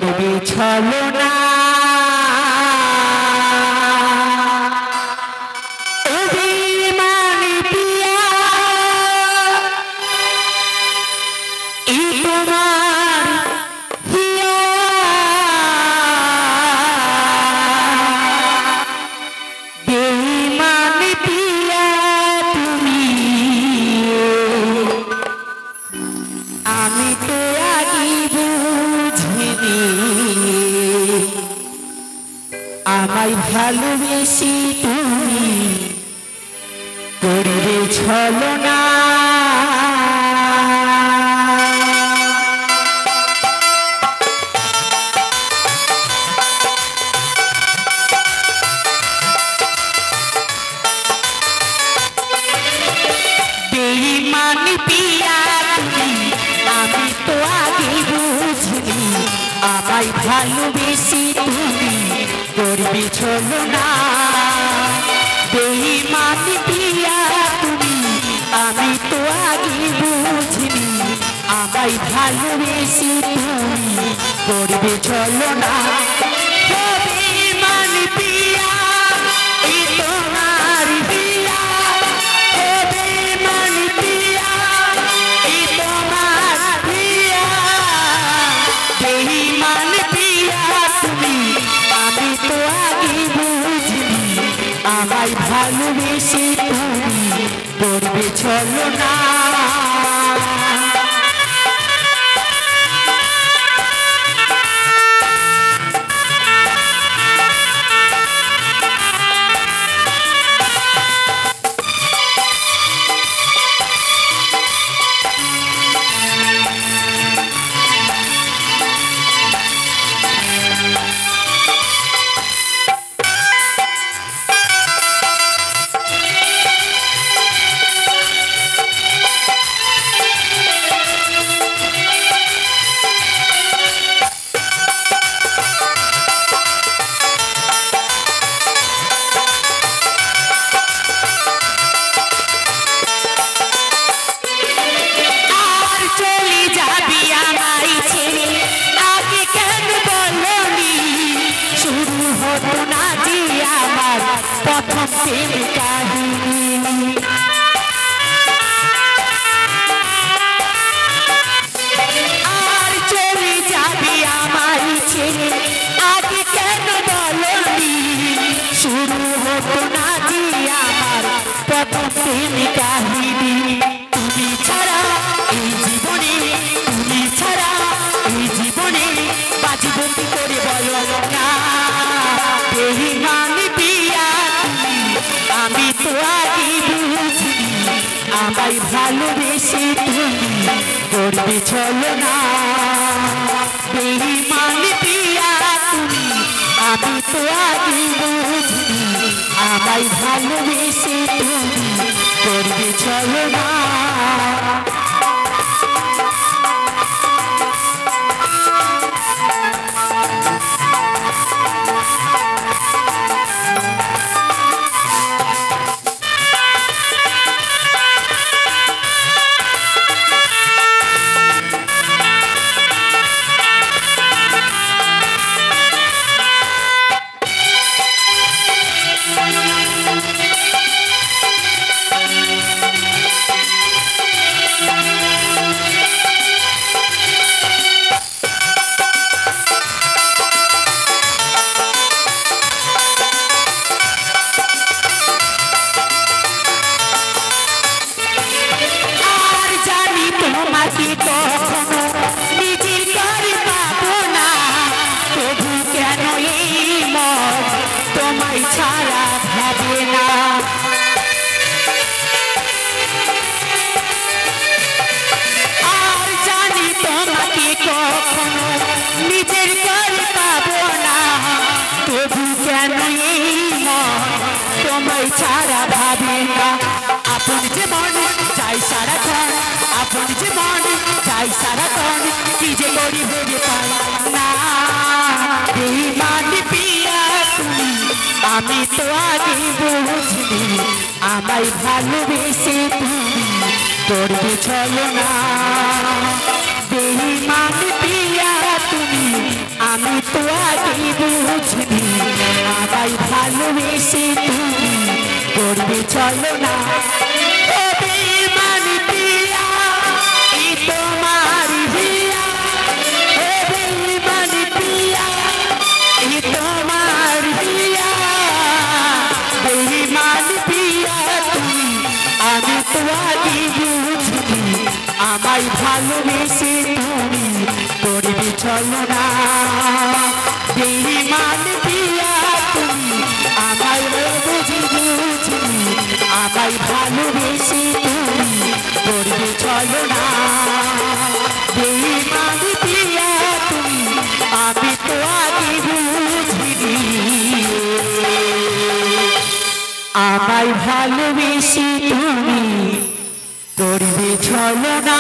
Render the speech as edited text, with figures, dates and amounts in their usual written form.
করবে ছলনা অভিমানী পিয়া এই তোমার হিয়া বেঈমানী পিয়া তুমি আমি তো আগে বুঝিনি আমায় ভালোবেসে তুমি করবে ছলনা বেঈমানী পিয়া তুমি আমি তো আগে বুঝিনি আমায় ভালোবেসে তুমি করবে ছলনা বেঈমানী পিয়া তুমি আমি তো আগে বুঝিনি আমায় ভালোবেসে তুমি করবে ছলনা বেঈমানী পিয়া এই তোমার হিয়া বেঈমানী পিয়া এই তোমার হিয়া বেঈমানী পিয়া তুমি আমি তো আগে বুঝিনি আমায় ভালোবেসে তুমি করবে ছলনা আর চলে যাবি আমায় ছেড়ে আগে কেন বলনি শুরু হতো না যে আমার প্রথম প্রেম কাহিনী তুমি ছাড়া এই জীবনে তুমি ছাড়া এই জীবনে বাঁচব কি করে বলো না বেঈমানী পিয়া আমি তো আগে বুঝিনি আমায় ভালোবেসে তুমি করবে ছলনা বেঈমানী পিয়া তুমি আমি তো আগে বুঝিনি আমায় ভালোবেসে তুমি করবে ছলনা ছাড়া ভাবে না আপন জীবন চাই সারাক্ষণ আপন জীবন চাই সারাক্ষণ কি যে করি ভেবে পাই না বেঈমানী পিয়া তুমি আমি তো আগে বুঝিনি আমায় ভালোবেসে তুমি করবে ছলনা বেঈমানী পিয়া তুমি ভালোবেসে তুমি করবে চলো না ও বেঈমান প্রিয়া এই তোমার হিয়া ও বেঈমান প্রিয়া এই তোমার হিয়া বেঈমান প্রিয়া তুমি আমি তো আগে বুঝিনি আমায় ভালোবেসে তুমি করবে চলো না বেঈমান প্রিয়া তুমি আমায় বুঝিনি আমায় ভালোবেসে তুমি করবে চলো না বেঈমান প্রিয়া তুমি আমি তো আগে বুঝিনি আমায় ভালোবেসে তুমি করবে চলো না।